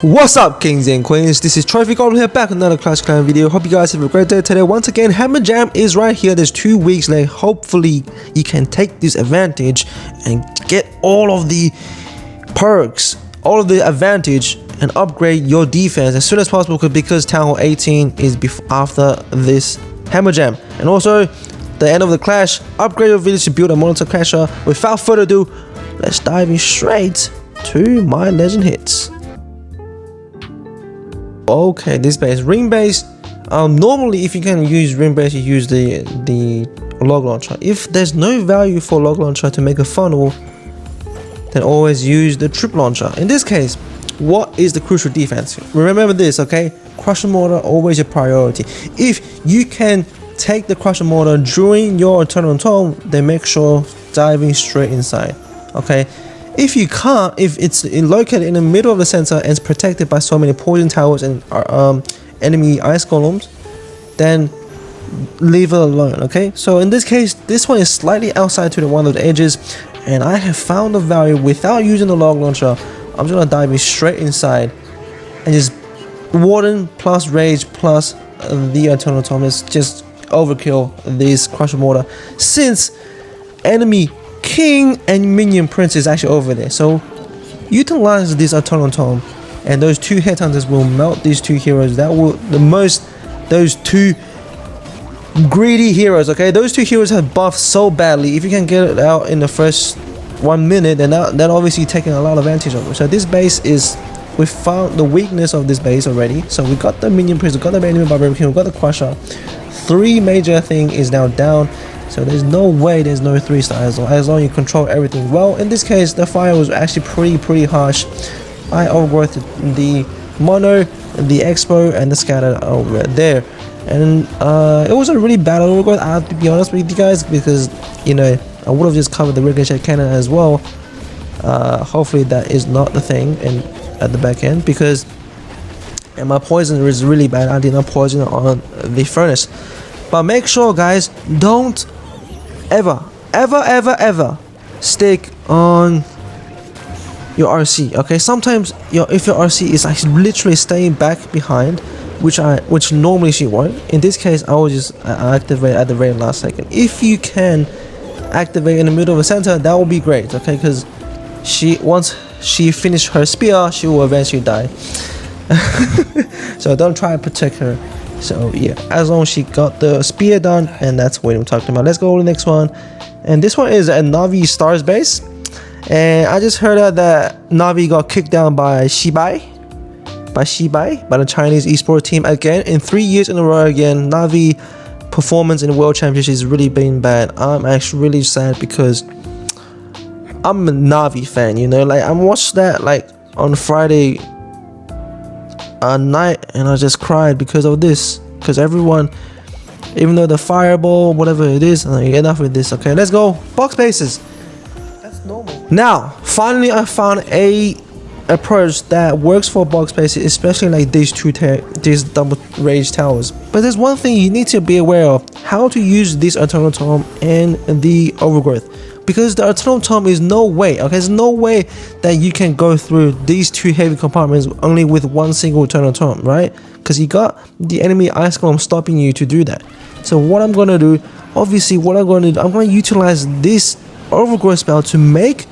What's up, kings and queens? This is TrophyGoblin here, back with another Clash Clan video. Hope you guys have a great day today. Once again, Hammer Jam is right here. There's 2 weeks left. Hopefully you can take this advantage and get all of the perks, all of the advantage, and upgrade your defense as soon as possible, because Town Hall 18 is after this Hammer Jam. And also the end of the clash, upgrade your village to build a monitor clasher. Without further ado, let's dive in straight to my legend hits. Okay, this base, ring base. Normally, if you can use ring base, you use the log launcher. If there's no value for log launcher to make a funnel, then always use the trip launcher. In this case, what is the crucial defense? Remember this, okay? Crusher mortar always a priority. If you can take the crusher mortar during your eternal tome, then make sure diving straight inside. Okay. If you can't, if it's located in the middle of the center and it's protected by so many poison towers and enemy ice golems, then leave it alone. Okay, so in this case, this one is slightly outside to one of the edges, and I have found the value without using the log launcher. I'm just gonna dive straight inside and just warden plus rage plus the eternal tome is just overkill this crusher mortar, since enemy king and minion prince is actually over there. So utilize this eternal tome, and those 2 headhunters will melt these 2 heroes. That will those 2 greedy heroes. Okay, those 2 heroes have buffed so badly. If you can get it out in the first 1 minute, then that obviously taking a lot of advantage of it. So this base is, we found the weakness of this base already. So we got the minion prince, we got the enemy barbarian king, we got the crusher. 3 major thing is now down. So there's no way there's no 3-star as long as you control everything. Well, in this case, the fire was actually pretty harsh. I overgrowth the mono, the expo, and the scatter over there, and it was a really bad overgrowth. I have to be honest with you guys, because you know I would have just covered the ricochet cannon as well. Hopefully that is not the thing at the back end, because and my poison is really bad. I did not poison on the furnace. But make sure, guys, don't ever stick on your RC. Okay, sometimes if your RC is actually literally staying back behind, which normally she won't. In this case, I will just activate at the very last second. If you can activate in the middle of the center, that will be great. Okay, because once she finishes her spear, she will eventually die. So don't try and protect her. So yeah, as long as she got the spear done, and that's what I'm talking about. Let's go to the next one, and this one is a Navi Stars base, and I just heard that Navi got kicked down by Shibai, by the Chinese esports team again in 3 years in a row. Again, Navi performance in the World Championship has really been bad. I'm actually really sad, because I'm a Navi fan. You know, like I watched that like on Friday night, and I just cried because of this, because everyone, even though the fireball, whatever it is, enough with this. Okay, let's go box bases. That's normal. Now finally I found a approach that works for box bases, especially like these double rage towers. But there's one thing you need to be aware of: how to use this eternal tome and the overgrowth. Because the eternal tome is no way, okay, there's no way that you can go through these 2 heavy compartments only with 1 single eternal tome, right? Because you got the enemy ice golem stopping you to do that. So what I'm gonna do, obviously, I'm gonna utilize this overgrowth spell to make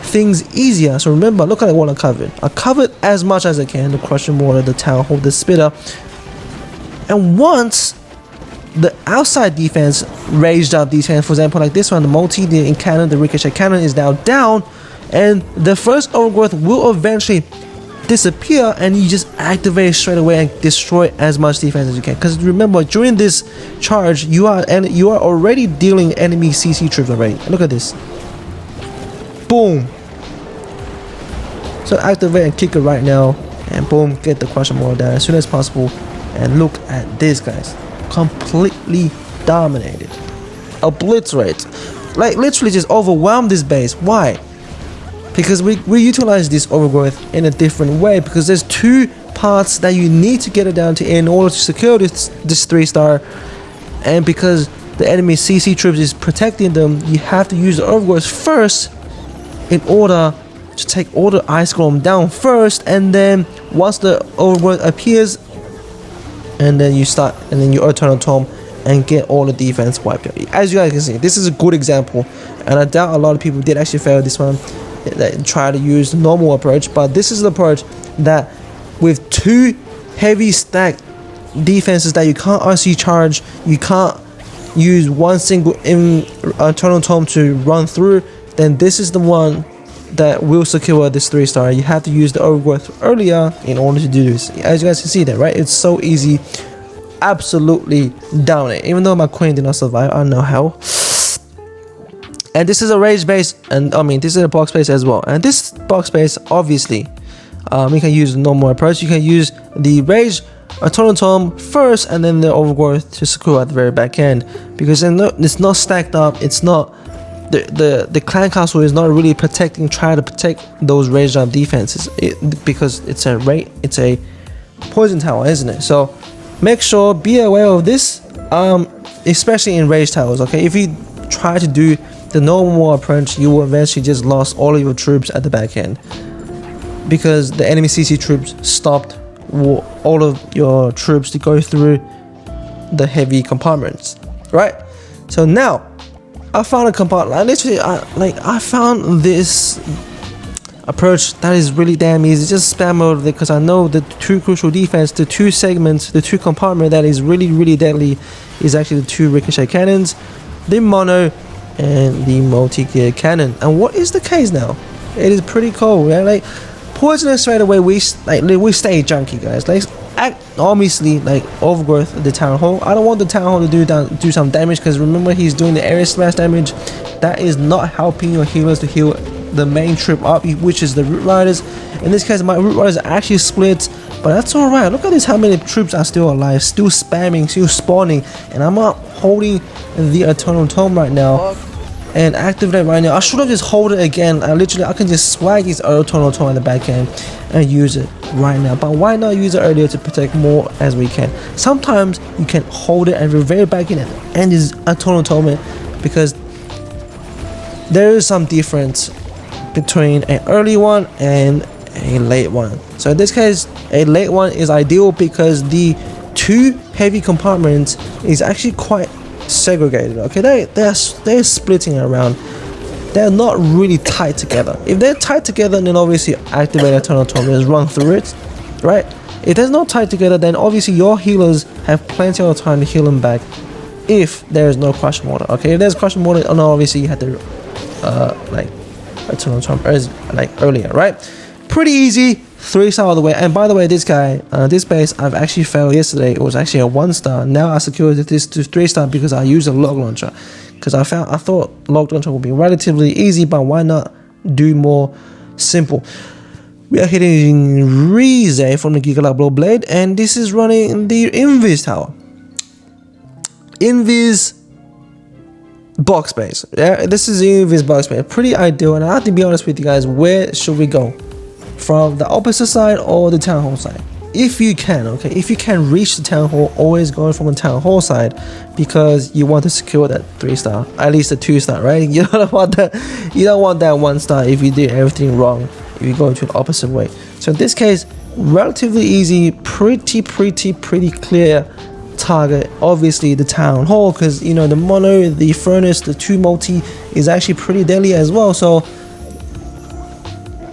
things easier. So remember, look at what I covered. I covered as much as I can: the crushing mortar, the town hall, the spitter. And once the outside defense raised up defense, for example, like this one, the cannon, the ricochet cannon is now down, and the first overgrowth will eventually disappear, and you just activate straight away and destroy as much defense as you can. Because remember, during this charge, you are already dealing enemy CC troops already. Look at this. Boom. So activate and kick it right now, and boom, get the crusher mortar down as soon as possible. And look at this, guys. Completely dominated, obliterate, like literally just overwhelm this base. Why? Because we utilize this overgrowth in a different way, because there's 2 parts that you need to get it down to in order to secure this 3-star, and because the enemy CC troops is protecting them, you have to use the overgrowth first in order to take all the Ice Golem down first, and then once the overgrowth appears, and then you start, and then you Eternal Tome and get all the defense wiped out. As you guys can see, this is a good example, and I doubt a lot of people did actually fail this one. They try to use the normal approach, but this is the approach that with 2 heavy stacked defenses that you can't RC charge, you can't use one single Eternal Tome to run through, then this is the one that will secure this 3-star. You have to use the overgrowth earlier in order to do this. As you guys can see there, right? It's so easy. Absolutely down it. Even though my queen did not survive, I don't know how. And this is a rage base, and I mean this is a box base as well. And this box base, obviously, you can use the normal approach. You can use the rage Eternal Tome first, and then the overgrowth to secure at the very back end, because it's not stacked up. It's not the clan castle is not really trying to protect those rage up defenses, because it's a poison tower, isn't it? So make sure, be aware of this, especially in rage towers. Okay, if you try to do the normal approach, you will eventually just lost all of your troops at the back end, because the enemy CC troops stopped all of your troops to go through the heavy compartments, right? So now I found a compartment. Literally, I found this approach that is really damn easy. Just spam mode, because I know the 2 crucial defense, the 2 segments, the 2 compartment that is really deadly is actually the 2 ricochet cannons, the mono, and the multi-gear cannon. And what is the case now? It is pretty cool, yeah? Like, poisonous straight away, we stay junky, guys. Like, obviously, like, overgrowth the town hall. I don't want the town hall to do some damage, because remember, he's doing the area smash damage. That is not helping your healers to heal the main troop up, which is the root riders. In this case, my root riders are actually split, but that's all right. Look at this, how many troops are still alive, still spamming, still spawning, and I'm not holding the Eternal Tome right now and activate right now. I should have just hold it again. I can just swag his Eternal Tome at the back end and use it right now. But why not use it earlier to protect more as we can? Sometimes you can hold it at the very back end and his Eternal Tome, because there is some difference between an early one and a late one. So in this case, a late one is ideal, because the 2 heavy compartments is actually quite segregated. Okay, they're splitting around. They're not really tight together. If they're tight together, then obviously activate Eternal Tome, just run through it, right? If they're not tight together, then obviously your healers have plenty of time to heal them back if there is no crush mortar. Okay, if there's crush mortar, then obviously you have to like Eternal Tome earlier, right? Pretty easy. 3-star all the way. And by the way, this guy, this base, I've actually failed yesterday. It was actually a 1-star. Now I secured this to 3-star because I used a log launcher. Because I thought log launcher would be relatively easy, but why not do more simple? We are hitting Rize from the Gigalab Blow Blade, and this is running the Invis tower. Invis box base. Yeah, this is the Invis box base. Pretty ideal, and I have to be honest with you guys, where should we go? From the opposite side or the town hall side? If you can, okay, if you can reach the town hall, always going from the town hall side, because you want to secure that 3-star, at least a 2-star, right? You don't want that 1-star if you do everything wrong, if you go to the opposite way. So in this case, relatively easy, pretty clear target. Obviously the town hall, because you know the mono, the furnace, the 2 multi is actually pretty deadly as well. So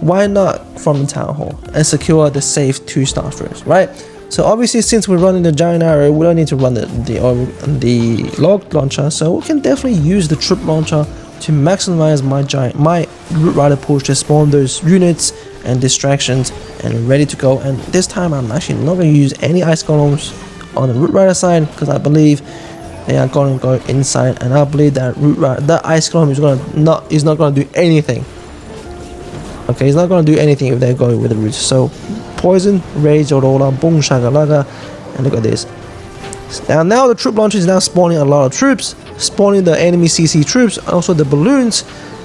why not from the town hall and secure the safe 2-star first, right? So obviously, since we're running the giant arrow, we don't need to run the log launcher, so we can definitely use the troop launcher to maximize my root rider push to spawn those units and distractions and ready to go. And this time I'm actually not going to use any ice golems on the root rider side, because I believe they are going to go inside, and I believe that that ice golem is not going to do anything. Okay, he's not going to do anything if they're going with the roots. So, poison, rage, aurora, boom, shagalaga, and look at this. Now the troop launcher is now spawning a lot of troops, spawning the enemy CC troops, also the balloons,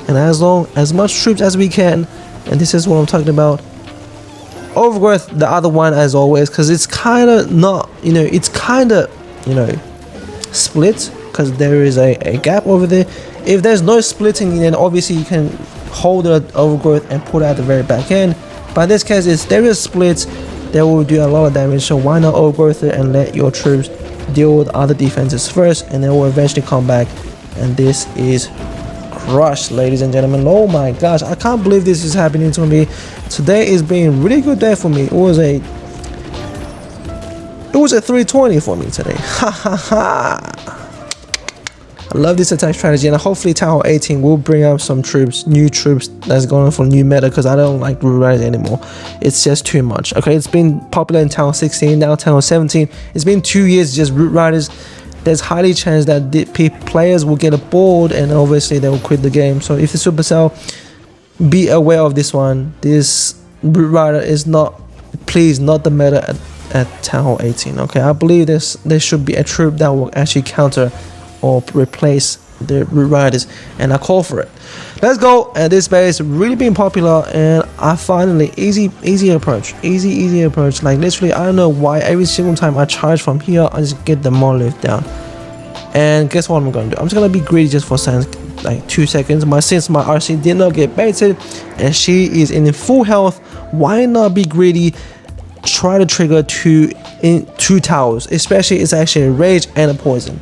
and as much troops as we can. And this is what I'm talking about. Overgrowth, the other one as always, because it's kind of not, it's kind of, split, because there is a gap over there. If there's no splitting, then obviously you can hold the overgrowth and put it at the very back end. But in this case, it's there is splits, they will do a lot of damage, so why not overgrowth it and let your troops deal with other defenses first, and they will eventually come back. And this is crushed, ladies and gentlemen. Oh my gosh, I can't believe this is happening to me. Today is being a really good day for me. It was a 320 for me today. Ha ha ha. I love this attack strategy, and hopefully Town Hall 18 will bring up some troops, new troops that's going for new meta, because I don't like Root Riders anymore. It's just too much. Okay, it's been popular in Town Hall 16, now Town Hall 17. It's been 2 years just Root Riders. There's highly chance that the players will get bored and obviously they will quit the game. So if the Supercell, be aware of this one. This Root Rider is not, please, not the meta at Town Hall 18. Okay, I believe there should be a troop that will actually counter or replace the Root Riders, and I call for it. Let's go. And this base really been popular, and I finally easy approach, easy approach. Like literally, I don't know why every single time I charge from here, I just get the monolith down. And guess what I'm gonna do? I'm just gonna be greedy just for like 2 seconds. Since my RC did not get baited and she is in full health, why not be greedy? Try to trigger two towers, especially it's actually a rage and a poison.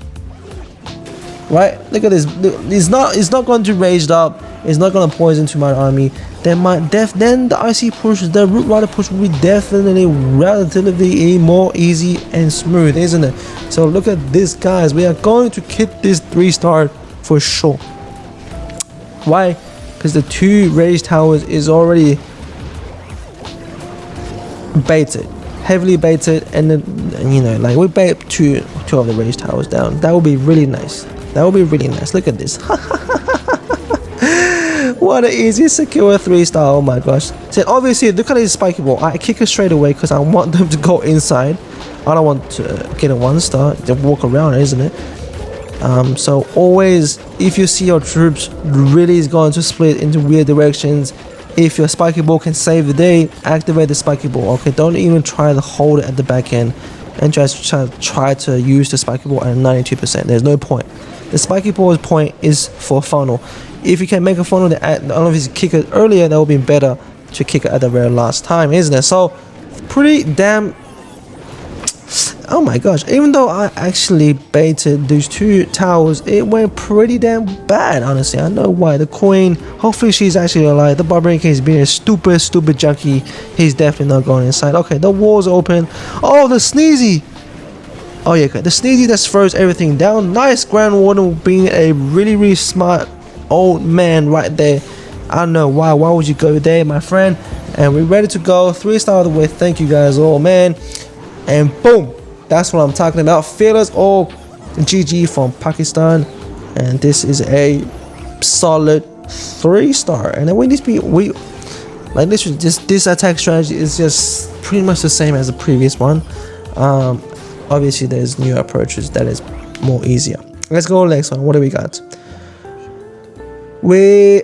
Right, look at this. It's not going to rage up. It's not going to poison to my army. Then the IC push, the Root Rider push will be definitely relatively more easy and smooth, isn't it? So look at this, guys. We are going to hit this 3-star for sure. Why? Because the 2 rage towers is already baited, heavily baited, and then, you know, like we bait two of the rage towers down. That would be really nice. That would be really nice. Look at this. What an easy secure 3-star. Oh my gosh. So obviously, look at this spiky ball. I kick it straight away because I want them to go inside. I don't want to get a 1-star. They walk around, isn't it? So always, if you see your troops really is going to split into weird directions, if your spiky ball can save the day, activate the spiky ball. Okay, don't even try to hold it at the back end and just try to use the spiky ball at 92%. There's no point. The spiky ball's point is for funnel. If you can make a funnel, I don't know if you kick it earlier, that would be better to kick it at the very last time, isn't it? So pretty damn. Oh my gosh, even though I actually baited those 2 towers, it went pretty damn bad, honestly. I don't know why. The queen, hopefully she's actually alive. The barbarian king is being a stupid junkie. He's definitely not going inside. Okay, the wall's open. Oh, the sneezy. Oh yeah, okay. The sneezy that throws everything down. Nice, Grand Warden being a really smart old man right there. I don't know why would you go there, my friend? And we're ready to go. 3-star of the way. Thank you guys all, man. And boom, that's what I'm talking about. Fearless all GG from Pakistan, and this is a solid 3-star. And then we like literally just this attack strategy is just pretty much the same as the previous one. Obviously there's new approaches that is more easier. Let's go next one. What do we got? We're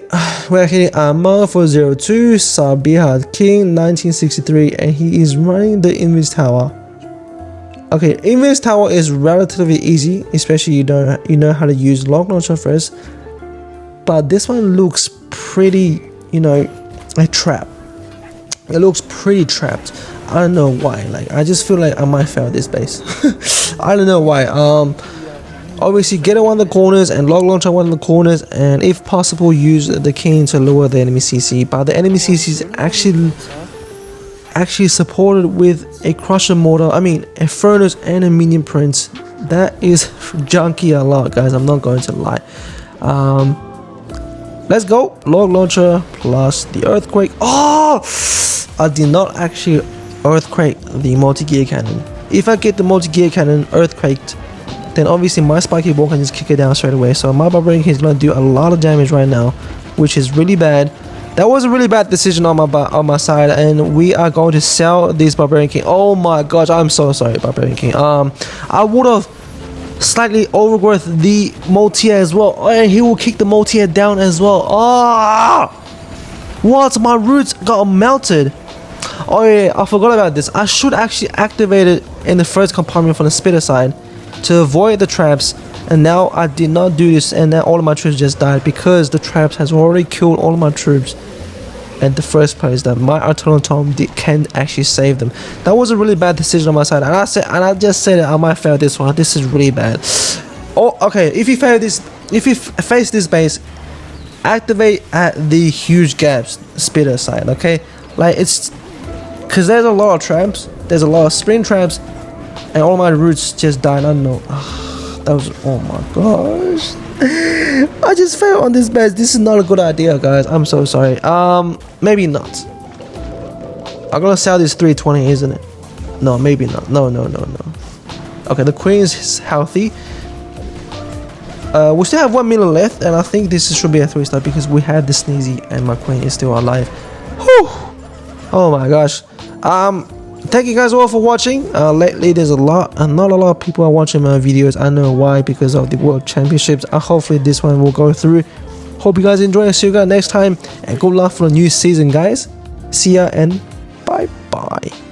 hitting Amma for 02, Sabihat King 1963, and he is running the Invis Tower. Okay, Invis Tower is relatively easy, especially you know how to use Log Launcher first. But this one looks pretty, you know, a trap. It looks pretty trapped. I don't know why. Like I just feel like I might fail this base. I don't know why. Obviously get one of the corners and Log Launcher one of the corners, and if possible use the king to lower the enemy CC. But the enemy CC is actually supported with a crusher mortar, a furnace and a minion prince. That is junky a lot, guys. I'm not going to lie. Let's go. Log Launcher plus the earthquake. Oh, I did not actually earthquake the multi-gear cannon. If I get the multi-gear cannon earthquaked, then obviously my spiky ball can just kick it down straight away. So my barbarian king is going to do a lot of damage right now, which is really bad. That was a really bad decision on my side, and we are going to sell this barbarian king. Oh my gosh, I'm so sorry, barbarian king. I would have slightly overgrowth the multi as well, and he will kick the multi down as well. Ah, what? My roots got melted. Oh yeah, I forgot about this. I should actually activate it in the first compartment from the spitter side to avoid the traps. and now I did not do this, and then all of my troops just died because the traps has already killed all of my troops at the first place, that my Eternal Tome can't actually save them. That was a really bad decision on my side, and I just said that I might fail this one. This is really bad. Oh, okay, if you fail this, if you face this base, activate at the huge gaps spitter side, okay? Like, it's because there's a lot of traps, there's a lot of spring traps, and all my routes just died. I don't know. That was, oh my gosh, I just failed on this base. This is not a good idea, guys. I'm so sorry. Maybe not. I'm gonna sell this 320, isn't it? No, maybe not. No. Okay, the queen is healthy. We still have 1 million left, and I think this should be a 3-star because we had the sneezy and my queen is still alive. Whew. Oh my gosh. Thank you guys all for watching. Lately there's not a lot of people are watching my videos. I know why, because of the world championships. Hopefully this one will go through. Hope you guys enjoy, and see you guys next time, and good luck for the new season, guys. See ya and bye bye.